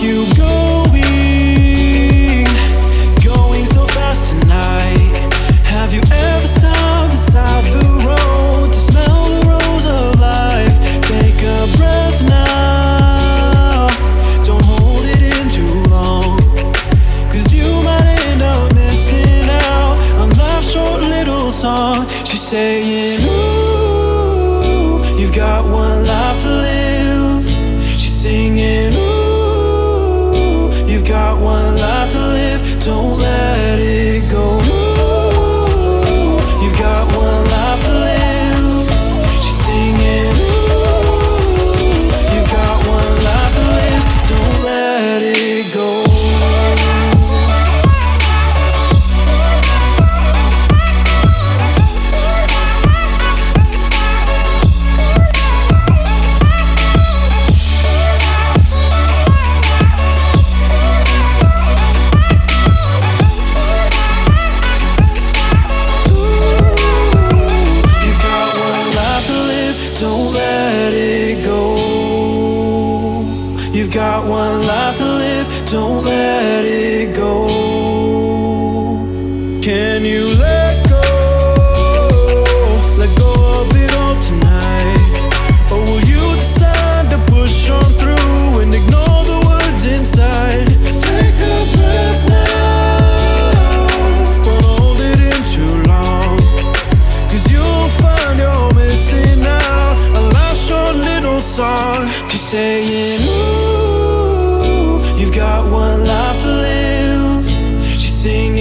you going so fast tonight? Have you ever stopped beside the road to smell the rose of life? Take a breath now, don't hold it in too long, 'cause you might end up missing out on life's short little song. She's saying, ooh, you've got one life to live. She's singing, ooh, you've got one life to live. Don't let it go. Ooh, you've got one life to live. She's singing, ooh, you've got one life to live. Don't let it go. Don't let it go. You've got one life to live. Don't let it go. Can you let go? Let go of it all tonight? Or will you decide to push on through and ignore the words inside? Take a breath now, don't hold it in too long, 'cause you'll find you're missing out a last short little song. She's saying, ooh, you've got one life to live. She's singing,